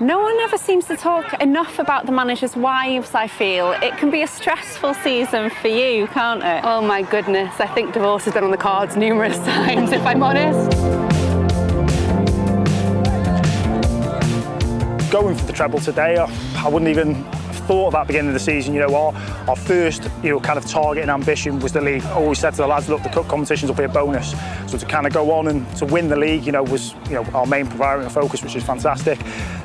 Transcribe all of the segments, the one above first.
No one ever seems to talk enough about the managers' wives, I feel. It can be a stressful season for you, can't it? Oh my goodness, I think divorce has been on the cards numerous times, if I'm honest. Going for the treble today, I wouldn't even have thought of that beginning of the season. You know, our first, kind of target and ambition was the league. I always said to the lads, look, the cup competitions will be a bonus. So to kind of go on and to win the league, was, our main priority and focus, which is fantastic.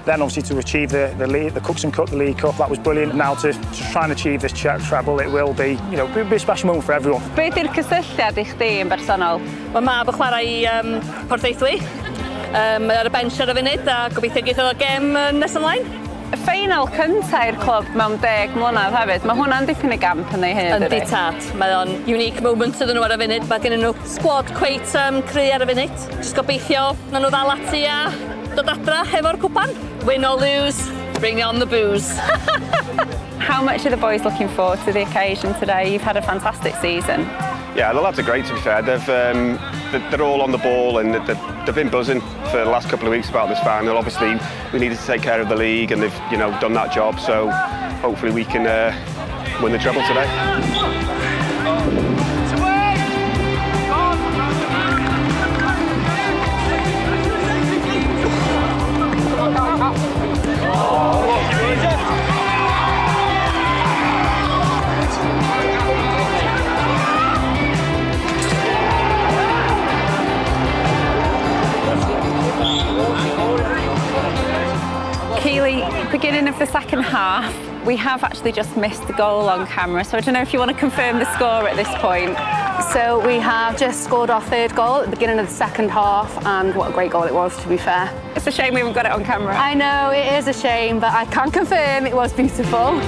Then obviously to achieve the league, the Cups and Cup, the League Cup, that was brilliant. Now to try and achieve this treble, it will be, it'll be a special moment for everyone. Be di'r cysylltiad I chdi yn bersonol? Mae mab yn chwarae i Porthaethwy. Mae ar y bench ar y funud a gobeithio geith o'r gêm nes ymlaen. Y ffeinal cynta i'r clwb mewn 10 mlynedd hefyd, mae hwnna'n dipyn o gamp yn ei hyn. Yndi tad, mae o'n unique moment iddyn nhw ar y funud. Mae gen nhw squad cweit cry ar y funud. Just gobeithio na nhw ddal ati a dod adra hefo'r cwpan. Win or lose, bring on the booze. How much are the boys looking forward to the occasion today? You've had a fantastic season. Yeah, the lads are great, to be fair. They're all on the ball and they've been buzzing for the last couple of weeks about this final. Obviously, we needed to take care of the league and they've done that job, so hopefully we can win the treble today. Beginning of the second half, we have actually just missed the goal on camera, so I don't know if you want to confirm the score at this point. So we have just scored our third goal at the beginning of the second half, and what a great goal it was, to be fair. It's a shame we haven't got it on camera. I know, it is a shame, but I can confirm it was beautiful.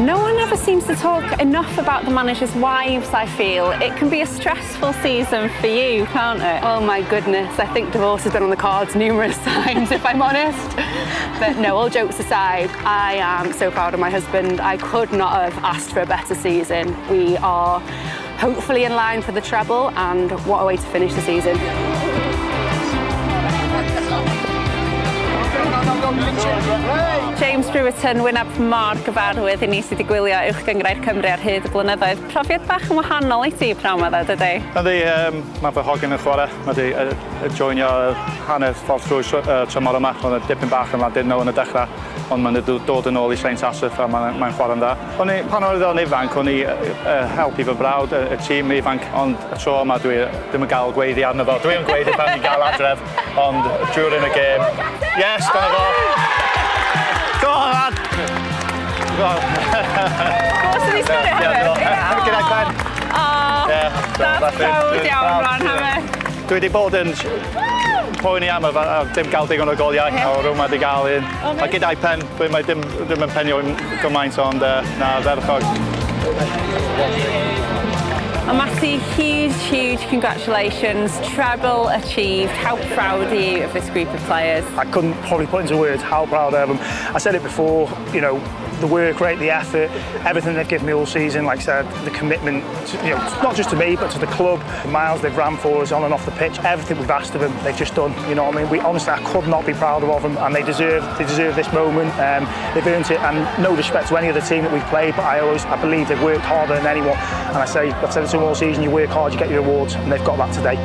No one ever seems to talk enough about the managers' wives, I feel. It can be a stressful season for you, can't it? Oh my goodness, I think divorce has been on the cards numerous times, if I'm honest. But no, all jokes aside, I am so proud of my husband. I could not have asked for a better season. We are hopefully in line for the treble, and what a way to finish the season. James Brewerton, wyneb mor gyfarwydd I ni sydd wedi gwylio uwch gyngrair Cymru ar hyd y blynyddoedd. Profiad bach yn wahanol I ti pnawn ma dydy? Ydy, mae fy hogyn yn chwarae. Mae wedi joinio hanner ffordd trwy tymor yma. Oedd y dipyn bach yn Llandynol yn y dechrau, ond mae'n dod yn ôl I Llaen Taseth a mae'n chwarae'n dda. Pan oedd o'n ifanc, o'n I helpu fy brawd, y tîm ifanc, ond y tro yma dwi ddim yn cael gweiddi arno fo. Dwi'n gweiddi pan ni'n cael adref, ond during y gêm. Yes, dyna fo! Go on, lad! Go on. Go sydd I sgorio hefyd? Gyda Gwen. That's proud iawn, Ron, hefyd. Dwi wedi bod yn poeni am dim gael digon o goliau, a rwy'n wedi gael un. A gyda'i pen, mae dim yn penio gymaint, ond na, ferchog. Matty, huge congratulations. Treble achieved. How proud are you of this group of players? I couldn't probably put into words how proud I am of them. I said it before, the work rate, the effort, everything they've given me all season, like I said, the commitment, not just to me, but to the club, the miles they've ran for us on and off the pitch, everything we've asked of them, they've just done, you know what I mean? Honestly, I could not be prouder of them, and they deserve this moment. They've earned it, and no disrespect to any other team that we've played, but I believe they've worked harder than anyone, and I've said it to them all season, you work hard, you get your rewards, and they've got that today.